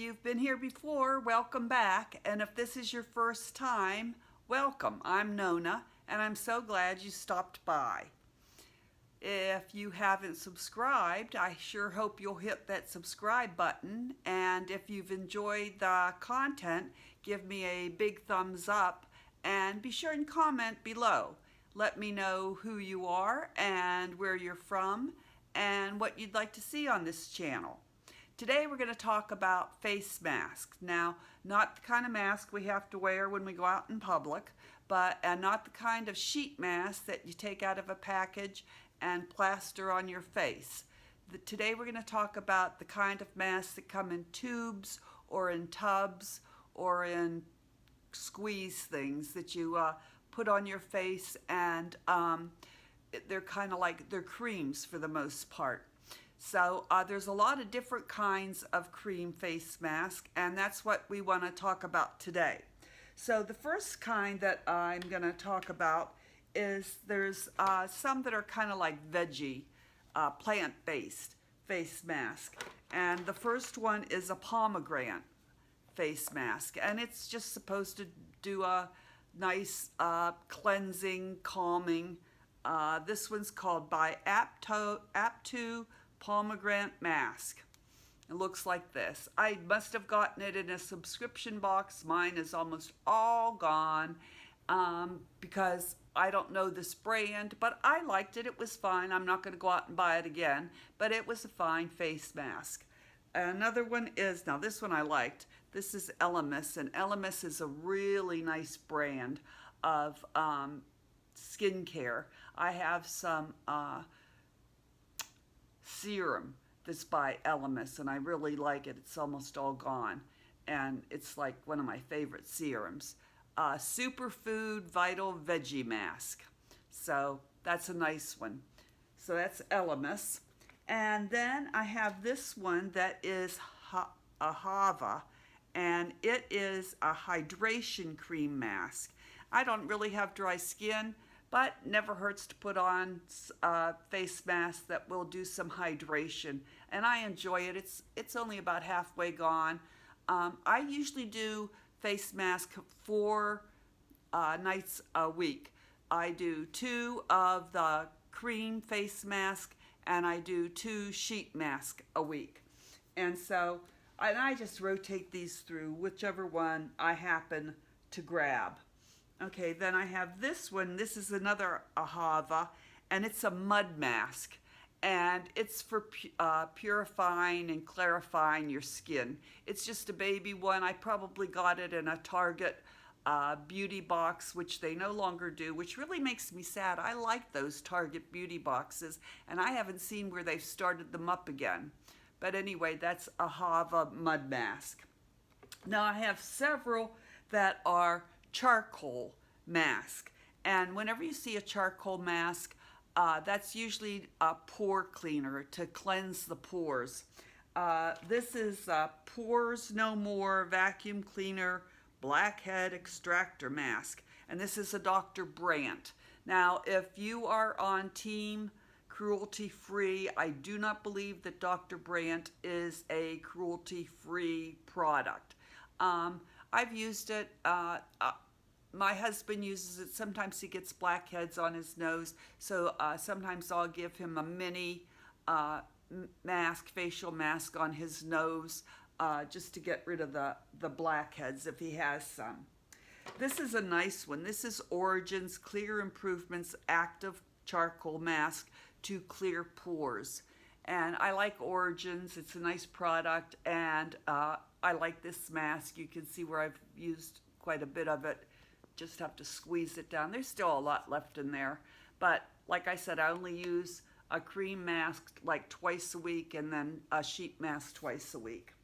you've been here before, welcome back. And if this is your first time, welcome. I'm Nona, and I'm so glad you stopped by. If you haven't subscribed, I sure hope you'll hit that subscribe button. And if you've enjoyed the content, give me a big thumbs up and be sure and comment below. Let me know who you are and where you're from and what you'd like to see on this channel. Today we're going to talk about face masks. Now, not the kind of mask we have to wear when we go out in public, and not the kind of sheet mask that you take out of a package and plaster on your face. Today we're going to talk about the kind of masks that come in tubes or in tubs or in squeeze things that you put on your face, and they're kind of like, they're creams for the most part. So there's a lot of different kinds of cream face mask, and that's what we want to talk about today. So the first kind that I'm going to talk about is there's some that are kind of like veggie, plant-based face mask. And the first one is a pomegranate face mask, and it's just supposed to do a nice cleansing, calming. This one's called by Aptu Pomegranate Mask. It looks like this. I must have gotten it in a subscription box. Mine is almost all gone because I don't know this brand, but I liked it. It was fine. I'm not going to go out and buy it again, but it was a fine face mask. Another one is, now this one I liked. This is Elemis, and Elemis is a really nice brand of skincare. I have some serum that's by Elemis, and I really like it. It's almost all gone, and it's like one of my favorite serums. Superfood Vital Veggie Mask. So that's a nice one. So that's Elemis. And then I have this one that is Ahava, and it is a hydration cream mask. I don't really have dry skin, but never hurts to put on a face mask that will do some hydration, and I enjoy it. It's only about halfway gone. I usually do face mask 4 nights a week. I do 2 of the cream face mask, and I do 2 sheet mask a week. And so I just rotate these through whichever one I happen to grab. Okay, then I have this one. This is another Ahava, and it's a mud mask, and it's for purifying and clarifying your skin. It's just a baby one. I probably got it in a Target beauty box, which they no longer do, which really makes me sad. I like those Target beauty boxes, and I haven't seen where they've started them up again. But anyway, that's Ahava mud mask. Now I have several that are charcoal mask, and whenever you see a charcoal mask, that's usually a pore cleaner to cleanse the pores. This is Pores No More Vacuum Cleaner Blackhead Extractor Mask, and this is a Dr. Brandt. Now, if you are on team cruelty-free, I do not believe that Dr. Brandt is a cruelty-free product. I've used it. My husband uses it. Sometimes he gets blackheads on his nose, so sometimes I'll give him a mini facial mask on his nose, just to get rid of the blackheads if he has some. This is a nice one. This is Origin's Clear Improvements Active Charcoal Mask to Clear Pores. And I like Origins. It's a nice product, and I like this mask. You can see where I've used quite a bit of it. Just have to squeeze it down. There's still a lot left in there, but like I said, I only use a cream mask like twice a week, and then a sheet mask twice a week.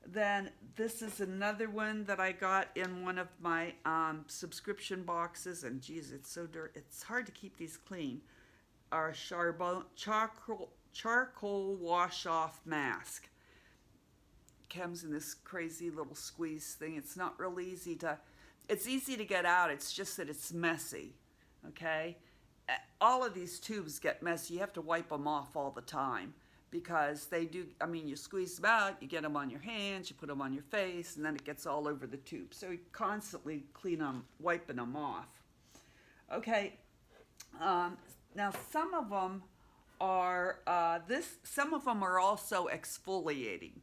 Then this is another one that I got in one of my subscription boxes, and geez, it's so dirty. It's hard to keep these clean. Our charcoal wash off mask. Comes in this crazy little squeeze thing. It's not real easy to, it's easy to get out. It's just that it's messy, okay? All of these tubes get messy. You have to wipe them off all the time. because they do, I mean, you squeeze them out, you get them on your hands, you put them on your face, and then it gets all over the tube. So you constantly clean them, wiping them off. Okay, now some of them are, some of them are also exfoliating.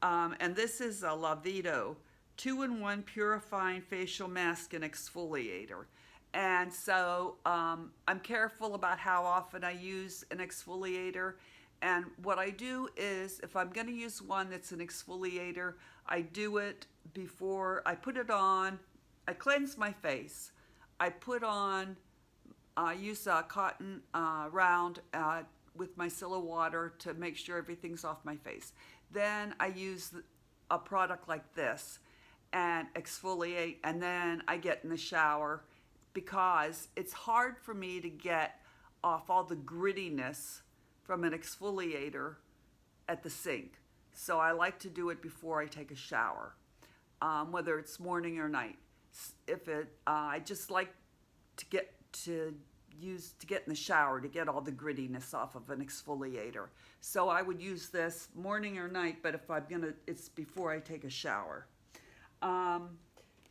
And this is a Lavito 2-in-1 purifying facial mask and exfoliator. And so I'm careful about how often I use an exfoliator. And what I do is, if I'm going to use one that's an exfoliator, I do it before I put it on. I cleanse my face. I put on, use a cotton round with micellar water to make sure everything's off my face. Then I use a product like this and exfoliate, and then I get in the shower, because it's hard for me to get off all the grittiness from an exfoliator at the sink. So I like to do it before I take a shower, whether it's morning or night. I just like to get in the shower to get all the grittiness off of an exfoliator. So I would use this morning or night, but if I'm gonna, it's before I take a shower.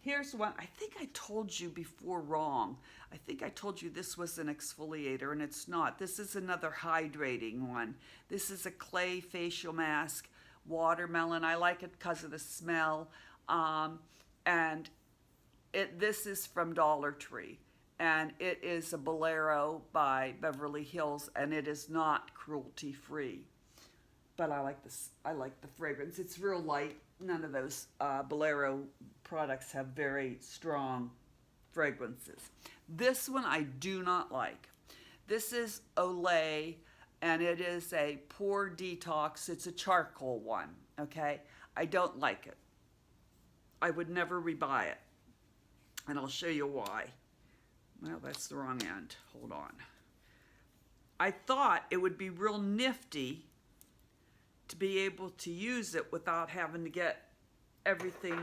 Here's one. I think I told you before wrong. I think I told you this was an exfoliator, and it's not. This is another hydrating one. This is a clay facial mask, watermelon. I like it because of the smell. And this is from Dollar Tree, and it is a Bolero by Beverly Hills, and it is not cruelty free. But I like this. I like the fragrance. It's real light. None of those Bolero products have very strong fragrances. This one I do not like. This is Olay, and it is a pore detox. It's a charcoal one, okay? I don't like it. I would never rebuy it, and I'll show you why. Well, that's the wrong end. Hold on. I thought it would be real nifty to be able to use it without having to get everything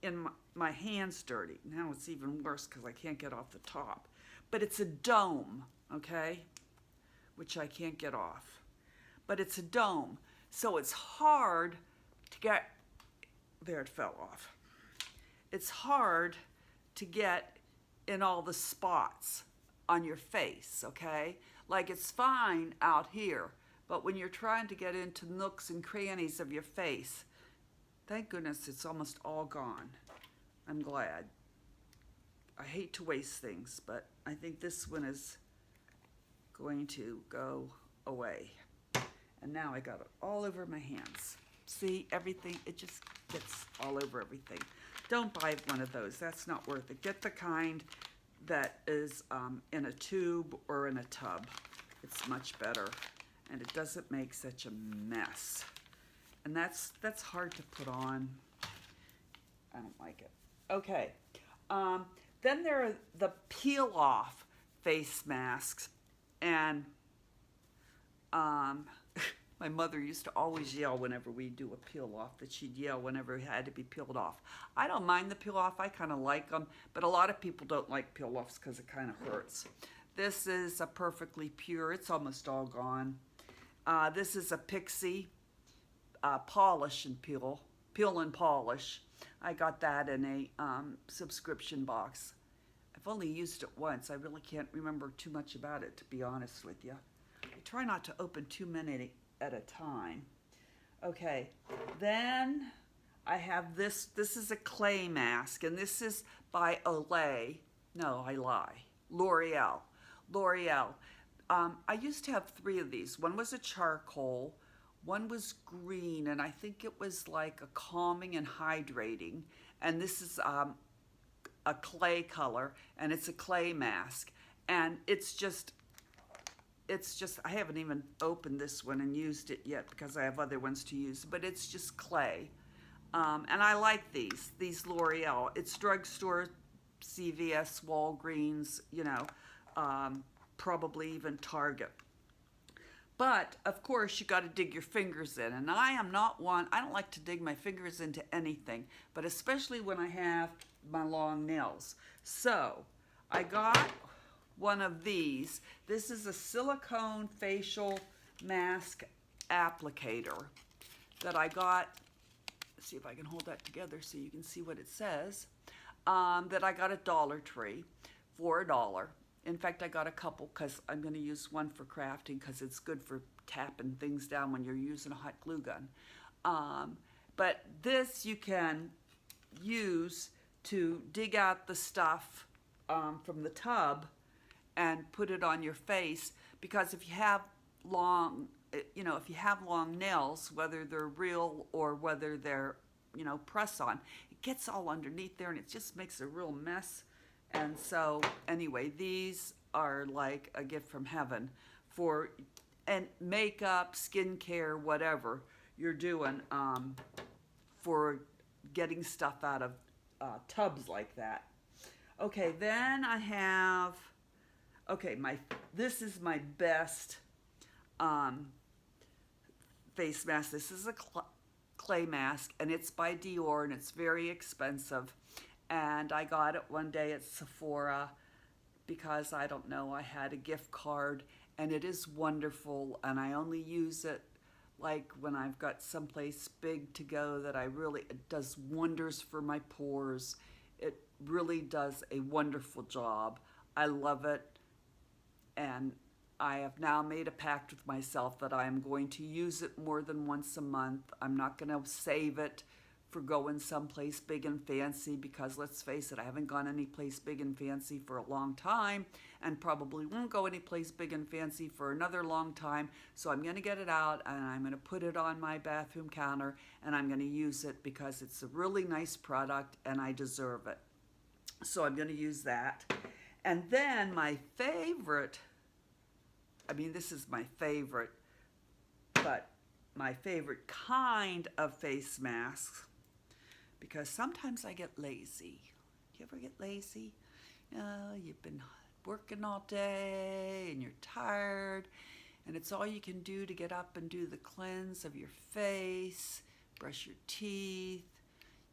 in my hands dirty. Now it's even worse because I can't get off the top. But it's a dome, okay? Which I can't get off. But it's a dome. So it's hard to get, there it fell off. It's hard to get in all the spots on your face, okay? Like, it's fine out here, but when you're trying to get into nooks and crannies of your face, thank goodness it's almost all gone. I'm glad. I hate to waste things, but I think this one is going to go away. And now I got it all over my hands. See, everything, it just gets all over everything. Don't buy one of those. That's not worth it. Get the kind that is in a tube or in a tub. It's much better, and it doesn't make such a mess. And that's hard to put on. I don't like it. Okay. Then there are the peel-off face masks, and my mother used to always yell whenever we do a peel-off, that she'd yell whenever it had to be peeled off. I don't mind the peel-off. I kind of like them, but a lot of people don't like peel-offs because it kind of hurts. This is a perfectly pure. It's almost all gone. This is a Pixie polish and peel and polish. I got that in a subscription box. I've only used it once. I really can't remember too much about it, to be honest with you. I try not to open too many at a time. Okay, then I have this. This is a clay mask, and this is by Olay. No, I lie. L'Oreal. I used to have 3 of these. One was a charcoal, one was green, and I think it was like a calming and hydrating. And this is a clay color, and it's a clay mask. And it's just, I haven't even opened this one and used it yet because I have other ones to use, but it's just clay. And I like these L'Oreal. It's drugstore, CVS, Walgreens, you know, probably even Target. But, of course, you got to dig your fingers in. And I am not one, I don't like to dig my fingers into anything, but especially when I have my long nails. So, I got one of these. This is a silicone facial mask, applicator that I got. Let's see if I can hold that together so you can see what it says. That I got at Dollar Tree for $1. In fact, I got a couple because I'm going to use one for crafting because it's good for tapping things down when you're using a hot glue gun. But this you can use to dig out the stuff from the tub and put it on your face, because if you have long nails, whether they're real or whether they're, press on, it gets all underneath there and it just makes a real mess. And so anyway, these are like a gift from heaven for and makeup, skincare, whatever you're doing, for getting stuff out of tubs like that. Okay, then I have, this is my best face mask. This is a clay mask, and it's by Dior, and it's very expensive. And I got it one day at Sephora because, I don't know, I had a gift card, and it is wonderful, and I only use it like when I've got someplace big to go that it does wonders for my pores. It really does a wonderful job. I love it, and I have now made a pact with myself that I am going to use it more than once a month. I'm not going to save it for going someplace big and fancy, because let's face it, I haven't gone any place big and fancy for a long time, and probably won't go any place big and fancy for another long time. So I'm going to get it out and I'm going to put it on my bathroom counter, and I'm going to use it because it's a really nice product and I deserve it. So I'm going to use that. And then my favorite, this is my favorite, but my favorite kind of face masks, because sometimes I get lazy. Do you ever get lazy? You've been working all day and you're tired, and it's all you can do to get up and do the cleanse of your face, brush your teeth.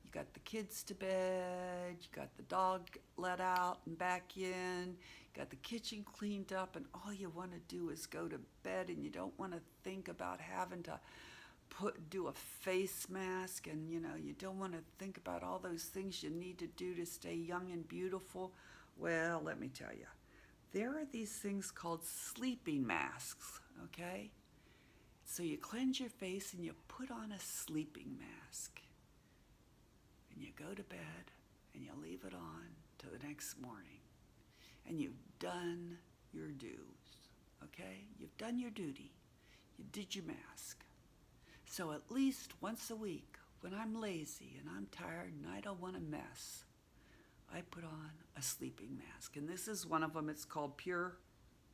You got the kids to bed, you got the dog let out and back in, you got the kitchen cleaned up, and all you want to do is go to bed, and you don't want to think about having to do a face mask, and you don't want to think about all those things you need to do to stay young and beautiful. Well, let me tell you, there are these things called sleeping masks, okay? So you cleanse your face and you put on a sleeping mask, and you go to bed and you leave it on till the next morning, and you've done your dues, okay? You've done your duty. You did your mask. So at least once a week, when I'm lazy and I'm tired and I don't want to mess, I put on a sleeping mask. And this is one of them. It's called Pure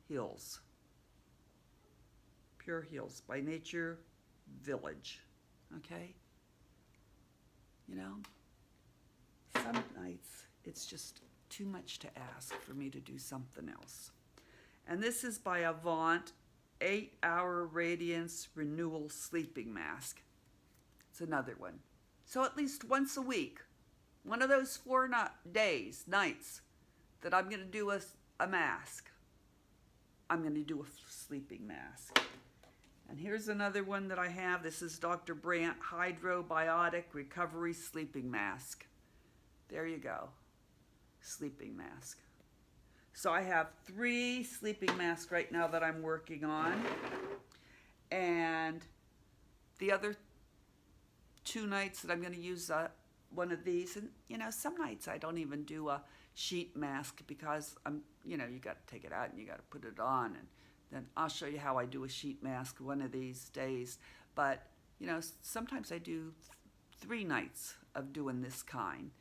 Heals. Pure Heals by Nature Village. Okay? Some nights it's just too much to ask for me to do something else. And this is by Avant 8-Hour Radiance Renewal Sleeping Mask. It's another one. So at least once a week, one of those 4 nights that I'm going to do a mask, I'm going to do a sleeping mask. And here's another one that I have. This is Dr. Brandt Hydrobiotic Recovery Sleeping Mask. There you go. Sleeping mask. So I have 3 sleeping masks right now that I'm working on. And the other 2 nights that I'm going to use one of these. And, some nights I don't even do a sheet mask because you got to take it out and you got to put it on. And then I'll show you how I do a sheet mask one of these days. But, sometimes I do 3 nights of doing this kind.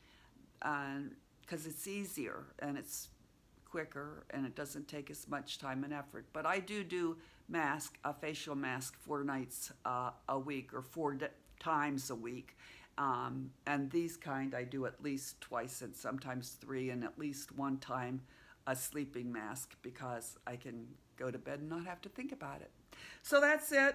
Because it's easier and it's quicker and it doesn't take as much time and effort. But I do a facial mask 4 nights a week, or 4 times a week. And these kind I do at least twice and sometimes 3, and at least 1 time a sleeping mask, because I can go to bed and not have to think about it. So that's it.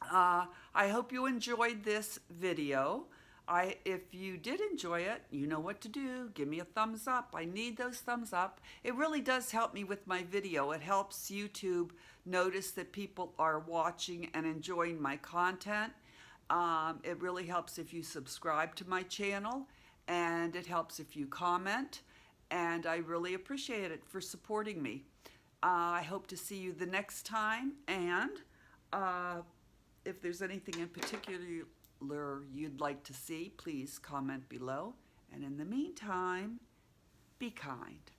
I hope you enjoyed this video. If you did enjoy it, you know what to do. Give me a thumbs up. I need those thumbs up. It really does help me with my video. It helps YouTube notice that people are watching and enjoying my content. It really helps if you subscribe to my channel, and it helps if you comment, and I really appreciate it for supporting me. I hope to see you the next time, and if there's anything in particular you'd like to see, please comment below. And in the meantime, be kind.